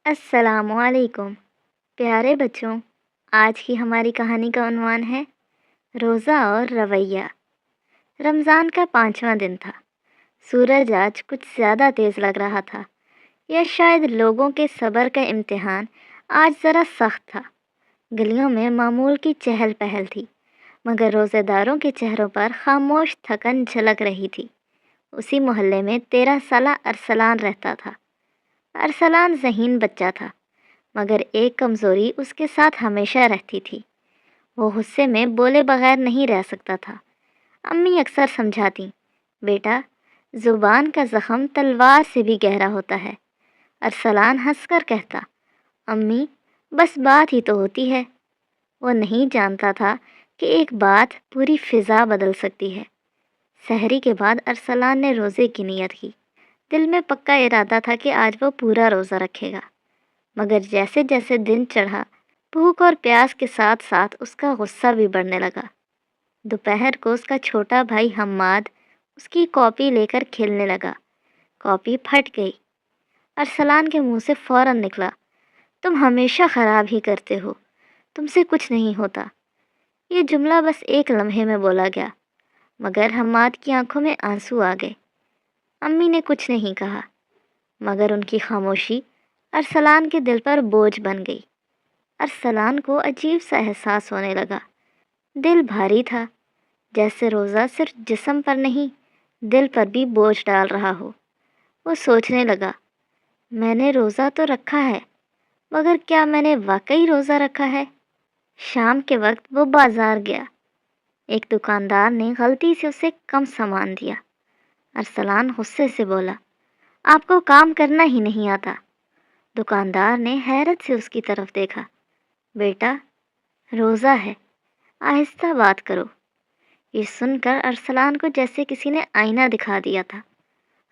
السلام علیکم پیارے بچوں، آج کی ہماری کہانی کا عنوان ہے روزہ اور رویہ۔ رمضان کا 5واں دن تھا۔ سورج آج کچھ زیادہ تیز لگ رہا تھا، یا شاید لوگوں کے صبر کا امتحان آج ذرا سخت تھا۔ گلیوں میں معمول کی چہل پہل تھی، مگر روزے داروں کے چہروں پر خاموش تھکن جھلک رہی تھی۔ اسی محلے میں 13 سالہ ارسلان رہتا تھا۔ ارسلان ذہین بچہ تھا، مگر ایک کمزوری اس کے ساتھ ہمیشہ رہتی تھی۔ وہ غصے میں بولے بغیر نہیں رہ سکتا تھا۔ امی اکثر سمجھاتی، بیٹا، زبان کا زخم تلوار سے بھی گہرا ہوتا ہے۔ ارسلان ہنس کر کہتا، امی، بس بات ہی تو ہوتی ہے۔ وہ نہیں جانتا تھا کہ ایک بات پوری فضا بدل سکتی ہے۔ سحری کے بعد ارسلان نے روزے کی نیت کی۔ دل میں پکا ارادہ تھا کہ آج وہ پورا روزہ رکھے گا، مگر جیسے جیسے دن چڑھا، بھوک اور پیاس کے ساتھ ساتھ اس کا غصہ بھی بڑھنے لگا۔ دوپہر کو اس کا چھوٹا بھائی حماد اس کی کاپی لے کر کھیلنے لگا۔ کاپی پھٹ گئی۔ ارسلان کے منہ سے فوراً نکلا، تم ہمیشہ خراب ہی کرتے ہو، تم سے کچھ نہیں ہوتا۔ یہ جملہ بس ایک لمحے میں بولا گیا، مگر حماد کی آنکھوں میں آنسو آ گئے۔ امی نے کچھ نہیں کہا، مگر ان کی خاموشی ارسلان کے دل پر بوجھ بن گئی۔ ارسلان کو عجیب سا احساس ہونے لگا۔ دل بھاری تھا، جیسے روزہ صرف جسم پر نہیں، دل پر بھی بوجھ ڈال رہا ہو۔ وہ سوچنے لگا، میں نے روزہ تو رکھا ہے، مگر کیا میں نے واقعی روزہ رکھا ہے؟ شام کے وقت وہ بازار گیا۔ ایک دکاندار نے غلطی سے اسے کم سامان دیا۔ ارسلان غصے سے بولا، آپ کو کام کرنا ہی نہیں آتا۔ دکاندار نے حیرت سے اس کی طرف دیکھا، بیٹا، روزہ ہے، آہستہ بات کرو۔ یہ سن کر ارسلان کو جیسے کسی نے آئینہ دکھا دیا تھا۔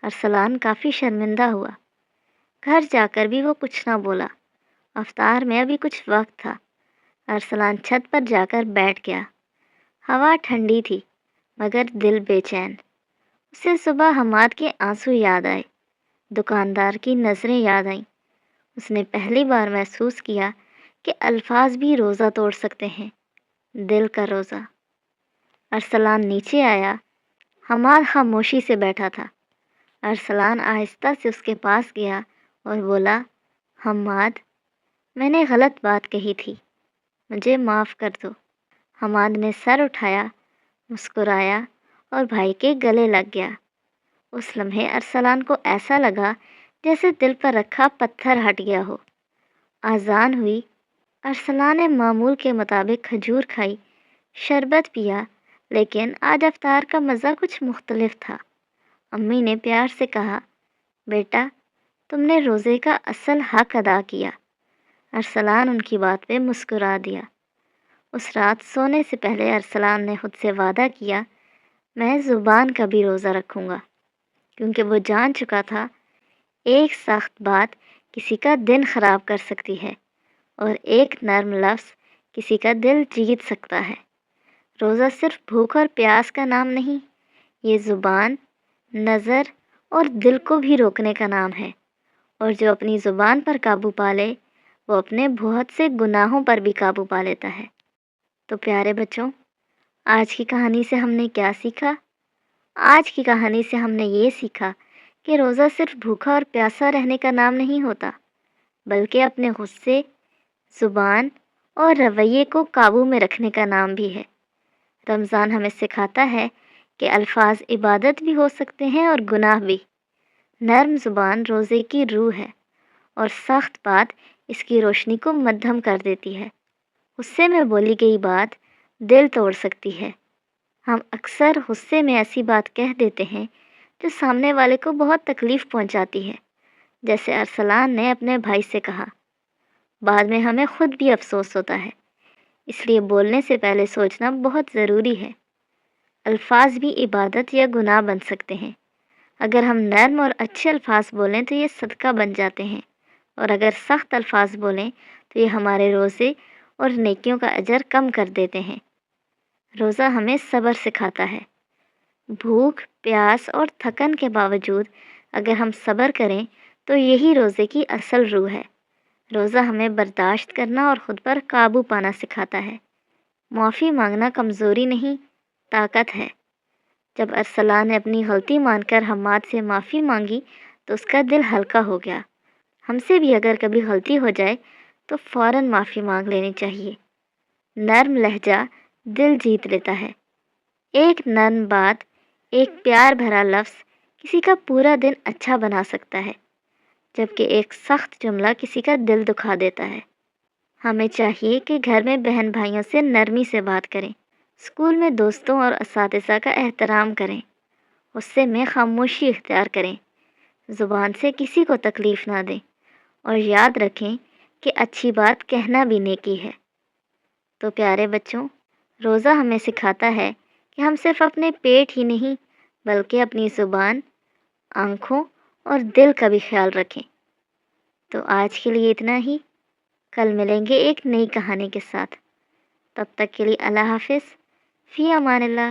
ارسلان کافی شرمندہ ہوا۔ گھر جا کر بھی وہ کچھ نہ بولا۔ افطار میں ابھی کچھ وقت تھا۔ ارسلان چھت پر جا کر بیٹھ گیا۔ ہوا ٹھنڈی تھی، مگر دل بے چین۔ اسے صبح حماد کے آنسو یاد آئے، دکاندار کی نظریں یاد آئیں۔ اس نے پہلی بار محسوس کیا کہ الفاظ بھی روزہ توڑ سکتے ہیں، دل کا روزہ۔ ارسلان نیچے آیا۔ حماد خاموشی سے بیٹھا تھا۔ ارسلان آہستہ سے اس کے پاس گیا اور بولا، حماد، میں نے غلط بات کہی تھی، مجھے معاف کر دو۔ حماد نے سر اٹھایا، مسکرایا اور بھائی کے گلے لگ گیا۔ اس لمحے ارسلان کو ایسا لگا جیسے دل پر رکھا پتھر ہٹ گیا ہو۔ اذان ہوئی۔ ارسلان نے معمول کے مطابق کھجور کھائی، شربت پیا، لیکن آج افطار کا مزہ کچھ مختلف تھا۔ امی نے پیار سے کہا، بیٹا، تم نے روزے کا اصل حق ادا کیا۔ ارسلان ان کی بات پہ مسکرا دیا۔ اس رات سونے سے پہلے ارسلان نے خود سے وعدہ کیا، میں زبان کا بھی روزہ رکھوں گا، کیونکہ وہ جان چکا تھا ایک سخت بات کسی کا دن خراب کر سکتی ہے، اور ایک نرم لفظ کسی کا دل جیت سکتا ہے۔ روزہ صرف بھوک اور پیاس کا نام نہیں، یہ زبان، نظر اور دل کو بھی روکنے کا نام ہے، اور جو اپنی زبان پر قابو پا لے، وہ اپنے بہت سے گناہوں پر بھی قابو پا لیتا ہے۔ تو پیارے بچوں، آج کی کہانی سے ہم نے کیا سیکھا؟ آج کی کہانی سے ہم نے یہ سیکھا کہ روزہ صرف بھوکا اور پیاسا رہنے کا نام نہیں ہوتا، بلکہ اپنے غصے، زبان اور رویے کو قابو میں رکھنے کا نام بھی ہے۔ رمضان ہمیں سکھاتا ہے کہ الفاظ عبادت بھی ہو سکتے ہیں اور گناہ بھی۔ نرم زبان روزے کی روح ہے، اور سخت بات اس کی روشنی کو مدھم کر دیتی ہے۔ غصے میں بولی گئی بات دل توڑ سکتی ہے۔ ہم اکثر غصے میں ایسی بات کہہ دیتے ہیں جو سامنے والے کو بہت تکلیف پہنچاتی ہے، جیسے ارسلان نے اپنے بھائی سے کہا۔ بعد میں ہمیں خود بھی افسوس ہوتا ہے، اس لیے بولنے سے پہلے سوچنا بہت ضروری ہے۔ الفاظ بھی عبادت یا گناہ بن سکتے ہیں۔ اگر ہم نرم اور اچھے الفاظ بولیں تو یہ صدقہ بن جاتے ہیں، اور اگر سخت الفاظ بولیں تو یہ ہمارے روزے اور نیکیوں کا اجر کم کر دیتے ہیں۔ روزہ ہمیں صبر سکھاتا ہے۔ بھوک، پیاس اور تھکن کے باوجود اگر ہم صبر کریں تو یہی روزے کی اصل روح ہے۔ روزہ ہمیں برداشت کرنا اور خود پر قابو پانا سکھاتا ہے۔ معافی مانگنا کمزوری نہیں، طاقت ہے۔ جب ارسلان نے اپنی غلطی مان کر حماد سے معافی مانگی تو اس کا دل ہلکا ہو گیا۔ ہم سے بھی اگر کبھی غلطی ہو جائے تو فوراً معافی مانگ لینی چاہیے۔ نرم لہجہ دل جیت لیتا ہے۔ ایک نرم بات، ایک پیار بھرا لفظ کسی کا پورا دن اچھا بنا سکتا ہے، جبکہ ایک سخت جملہ کسی کا دل دکھا دیتا ہے۔ ہمیں چاہیے کہ گھر میں بہن بھائیوں سے نرمی سے بات کریں، اسکول میں دوستوں اور اساتذہ کا احترام کریں، غصے میں خاموشی اختیار کریں، زبان سے کسی کو تکلیف نہ دیں، اور یاد رکھیں کہ اچھی بات کہنا بھی نیکی ہے۔ تو پیارے بچوں، روزہ ہمیں سکھاتا ہے کہ ہم صرف اپنے پیٹ ہی نہیں بلکہ اپنی زبان، آنکھوں اور دل کا بھی خیال رکھیں۔ تو آج کے لیے اتنا ہی، کل ملیں گے ایک نئی کہانی کے ساتھ۔ تب تک کے لیے اللہ حافظ، فی امان اللہ۔